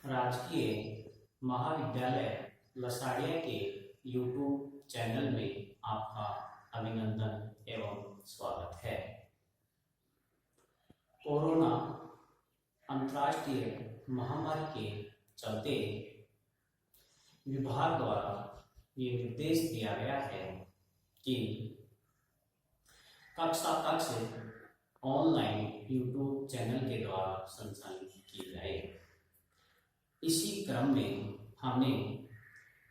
राजकीय महाविद्यालय लसाड़िया के यूट्यूब चैनल में आपका अभिनंदन एवं स्वागत है। कोरोना अंतर्राष्ट्रीय महामारी के चलते विभाग द्वारा ये निर्देश दिया गया है कि कक्षा कक्ष ऑनलाइन यूट्यूब चैनल के द्वारा संचालित की जाए। इसी क्रम में हमने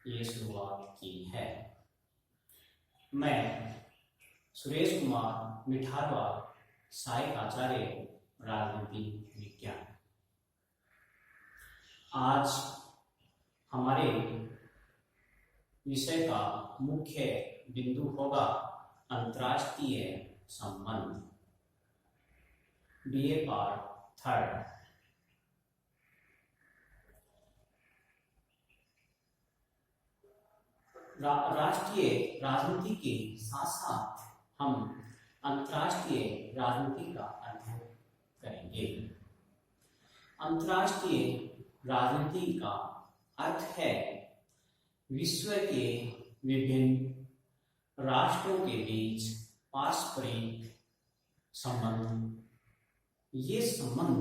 ये शुरुआत की है। मैं सुरेश कुमार मिठारवा, सहायक आचार्य राजनीति विज्ञान। आज हमारे विषय का मुख्य बिंदु होगा अंतर्राष्ट्रीय संबंध, बीए पार्ट 3। राष्ट्रीय राजनीति के साथ साथ हम अंतर्राष्ट्रीय राजनीति का अध्ययन करेंगे। अंतर्राष्ट्रीय राजनीति का अर्थ है विश्व के विभिन्न राष्ट्रों के बीच पारस्परिक संबंध। ये संबंध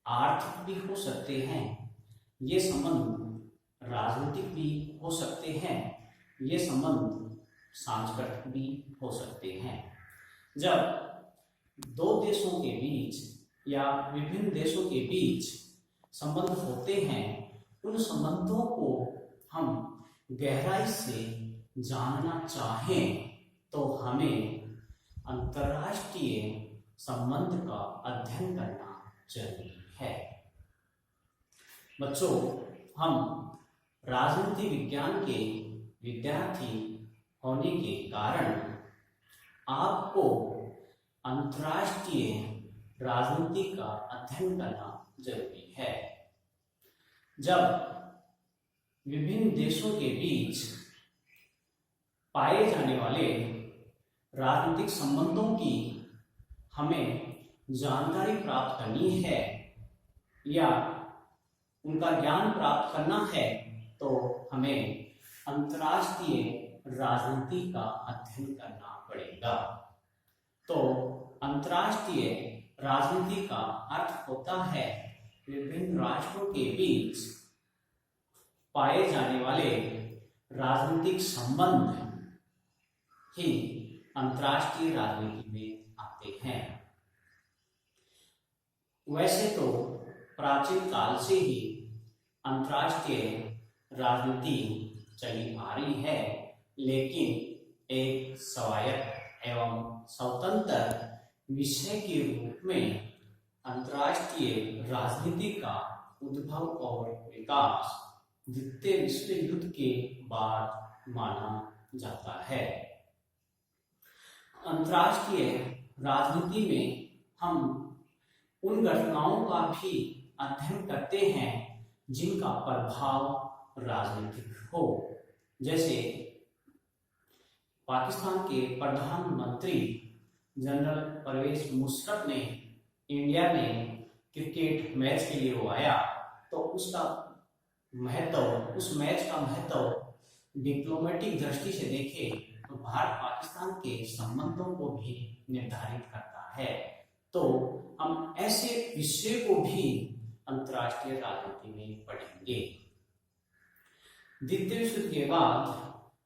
आर्थिक भी हो सकते हैं, ये संबंध राजनीतिक भी हो सकते हैं, ये संबंध सांस्कृतिक भी हो सकते हैं। जब दो देशों के बीच या विभिन्न देशों के बीच संबंध होते हैं, उन संबंधों को हम गहराई से जानना चाहें तो हमें अंतर्राष्ट्रीय संबंध का अध्ययन करना जरूरी है। बच्चों, हम राजनीति विज्ञान के विद्यार्थी होने के कारण आपको अंतर्राष्ट्रीय राजनीति का अध्ययन करना जरूरी है। जब विभिन्न देशों के बीच पाए जाने वाले राजनीतिक संबंधों की हमें जानकारी प्राप्त करनी है या उनका ज्ञान प्राप्त करना है तो हमें अंतर्राष्ट्रीय राजनीति का अध्ययन करना पड़ेगा। तो अंतर्राष्ट्रीय राजनीति का अर्थ होता है विभिन्न राष्ट्रों के बीच पाए जाने वाले राजनीतिक संबंध ही अंतर्राष्ट्रीय राजनीति में आते हैं। वैसे तो प्राचीन काल से ही अंतर्राष्ट्रीय राजनीति चली आ रही है, लेकिन एक स्वायत्त एवं स्वतंत्र विषय के रूप में अंतर्राष्ट्रीय राजनीति का उद्भव और विकास द्वितीय विश्व युद्ध के बाद माना जाता है। अंतर्राष्ट्रीय राजनीति में हम उन घटनाओं का भी अध्ययन करते हैं जिनका प्रभाव राजनीतिक हो। जैसे पाकिस्तान के प्रधानमंत्री जनरल परवेज मुशर्रफ ने इंडिया में क्रिकेट मैच के लिए वो आया, तो उसका महत्व, उस मैच का महत्व डिप्लोमेटिक दृष्टि से देखे तो भारत पाकिस्तान के संबंधों को भी निर्धारित करता है। तो हम ऐसे विषय को भी अंतर्राष्ट्रीय राजनीति में पढ़ेंगे। द्वितीय विश्व युद्ध के बाद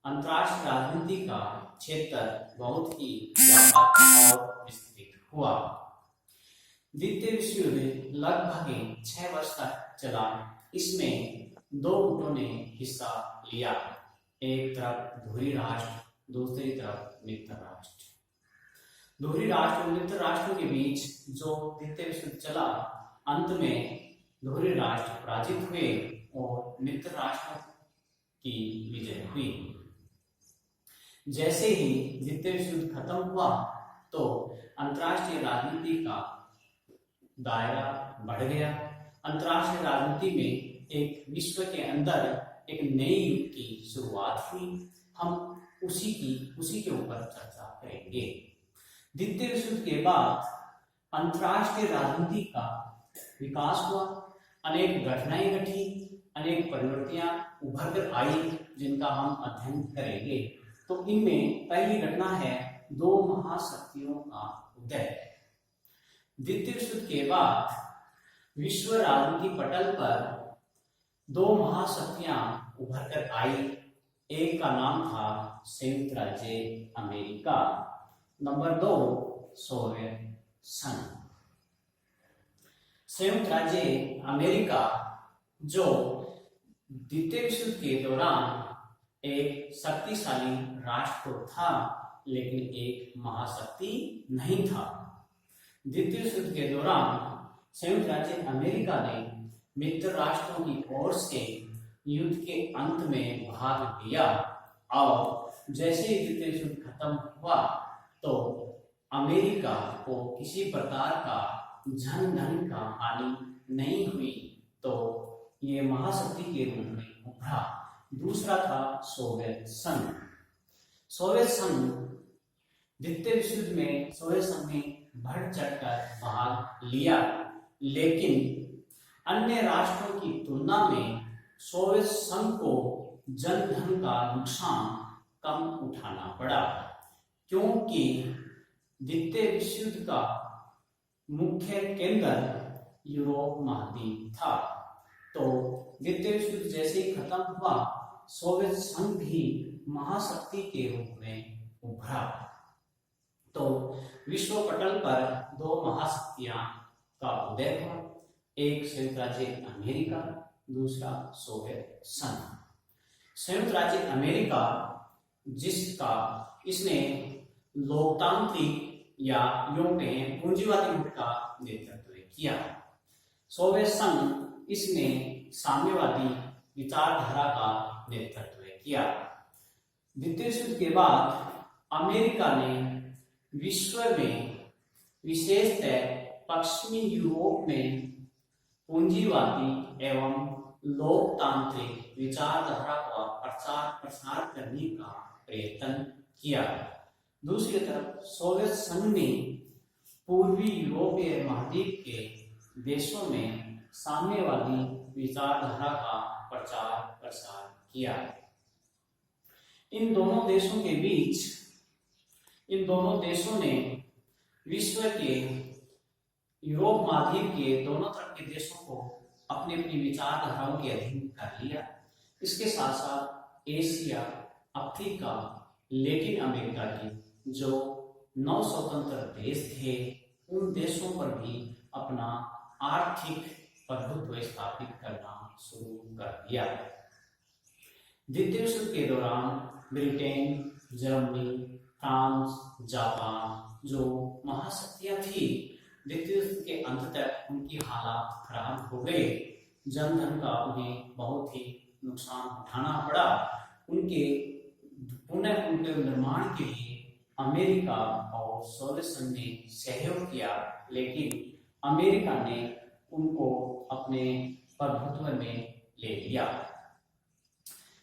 अंतर्राष्ट्रीय राजनीति का क्षेत्र बहुत ही व्यापक और विस्तृत हुआ। द्वितीय विश्व युद्ध लगभग 6 वर्ष तक चला। इसमें 2 गुटों ने हिस्सा लिया, एक तरफ धुरी राष्ट्र, दूसरी तरफ मित्र राष्ट्र। धुरी राष्ट्र और मित्र राष्ट्रों के बीच जो द्वितीय विश्व युद्ध चला, अंत में धुरी राष्ट्र पराजित हुए और मित्र राष्ट्रों की विजय हुई। जैसे ही द्वितीय विश्व युद्ध खत्म हुआ तो अंतर्राष्ट्रीय राजनीति का दायरा बढ़ गया। अंतर्राष्ट्रीय राजनीति में एक विश्व के अंदर एक नई युग की शुरुआत हुई। हम उसी के ऊपर चर्चा करेंगे। द्वितीय विश्व युद्ध के बाद अंतर्राष्ट्रीय राजनीति का विकास हुआ। अनेक घटनाएं घटी, अनेक परिवर्तियां उभर कर आई जिनका हम अध्ययन करेंगे। तो इनमें पहली घटना है दो महाशक्तियों का उदय। द्वितीय विश्व युद्ध के बाद विश्व राजनीति पटल पर दो महाशक्तियां उभर कर आई। एक का नाम था संयुक्त राज्य अमेरिका, नंबर 2 सोवियत संघ। संयुक्त राज्य अमेरिका जो द्वितीय विश्व युद्ध के दौरान एक शक्तिशाली राष्ट्र तो था, लेकिन एक महाशक्ति नहीं था। द्वितीय विश्व युद्ध के दौरान संयुक्त राज्य अमेरिका ने मित्र राष्ट्रों की ओर से युद्ध के अंत में भाग लिया और जैसे ही द्वितीय विश्व युद्ध खत्म हुआ तो अमेरिका को किसी प्रकार का जन धन का हानि नहीं हुई, तो ये महाशक्ति के रूप में उभरा। दूसरा था सोवियत संघ। सोवियत संघ द्वितीय विश्व युद्ध में सोवियत संघ ने बढ़ चढ़कर भाग लिया, लेकिन अन्य राष्ट्रों की तुलना में सोवियत संघ को जन धन का नुकसान कम उठाना पड़ा, क्योंकि द्वितीय विश्व युद्ध का मुख्य केंद्र यूरोप महाद्वीप था। तो द्वितीय विश्व युद्ध जैसे ही खत्म हुआ, सोवियत संघ भी महाशक्ति के रूप में उभरा। तो विश्व पटल पर दो महाशक्तियां का उदय हुआ, एक संयुक्त राज्य अमेरिका, दूसरा सोवियत संघ। संयुक्त राज्य अमेरिका जिसका इसने लोकतांत्रिक या यूं कहें पूंजीवादी गुट का नेतृत्व किया। सोवियत संघ इसने साम्यवादी विचारधारा का नेतृत्व किया। द्वितीय विश्व युद्ध के बाद अमेरिका ने विश्व में विशेषतः पश्चिमी यूरोप में पूंजीवादी एवं लोकतांत्रिक विचारधारा का प्रचार प्रसार करने का प्रयत्न किया। दूसरी तरफ सोवियत संघ ने पूर्वी यूरोपीय महाद्वीप के देशों में साम्यवादी विचारधारा का प्रचार प्रसार किया। इन दोनों देशों ने विश्व के यूरोप महाद्वीप के दोनों तरफ के देशों को अपनी अपनी विचारधाराओं के अधीन कर लिया। इसके साथ साथ एशिया, अफ्रीका, लैटिन अमेरिका की जो 9 स्वतंत्र देश थे, उन देशों पर भी अपना आर्थिक प्रभुत्व स्थापित करना शुरू कर दिया। द्वितीय विश्व युद्ध के दौरान ब्रिटेन, जर्मनी, फ्रांस, जापान जो महाशक्तियां थी, द्वितीय विश्व युद्ध के अंत तक उनकी हालात खराब हो गए। जनधन का उन्हें बहुत ही नुकसान उठाना पड़ा। उनके पुनर्निर्माण के लिए अमेरिका और सोवियत संघ ने सहयोग किया, लेकिन अमेरिका ने उनको अपने प्रभुत्व में ले लिया।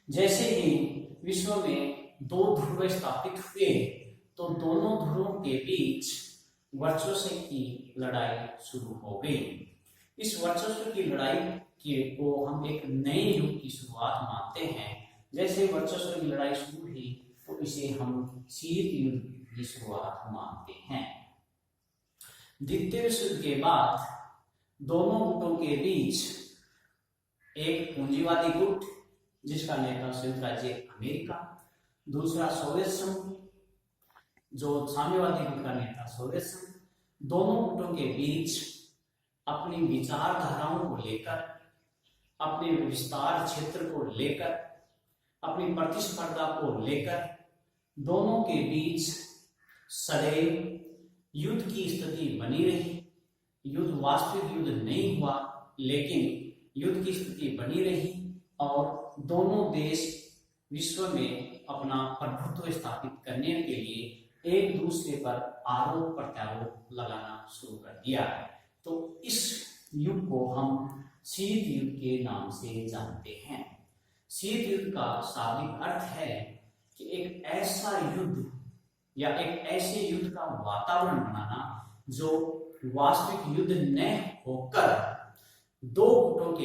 जैसे ही विश्व में दो ध्रुव स्थापित हुए, तो दोनों ध्रुवों के बीच वर्चस्व की लड़ाई शुरू हो गई। इस वर्चस्व की लड़ाई को हम एक नए युग की शुरुआत मानते हैं। जैसे वर्चस्व की लड़ाई शुरू हुई, तो इसे हम शीत युद्ध की शुरुआत मानते हैं। द्वितीय विश्व युद्ध के बाद दोनों गुटों के बीच एक पूंजीवादी गुट जिसका नेता संयुक्त राज्य अमेरिका, दूसरा सोवियत संघ जो साम्यवादी गुट का नेता सोवियत संघ, दोनों गुटों के बीच अपनी विचारधाराओं को लेकर, अपने विस्तार क्षेत्र को लेकर, अपनी प्रतिस्पर्धा को लेकर दोनों के बीच सदैव युद्ध की स्थिति बनी रही। युद्ध वास्तविक युद्ध नहीं हुआ, लेकिन युद्ध की स्थिति बनी रही और दोनों देश विश्व में अपना प्रभुत्व स्थापित करने के लिए एक दूसरे पर आरोप प्रत्यारोप लगाना शुरू कर दिया। तो इस युग को हम शीत युद्ध के नाम से जानते हैं। शीत युद्ध का शाब्दिक अर्थ है कि एक ऐसा युद्ध या एक ऐसे युद्ध का वातावरण बनाना जो वास्तविक युद्ध न होकर दो गुटों के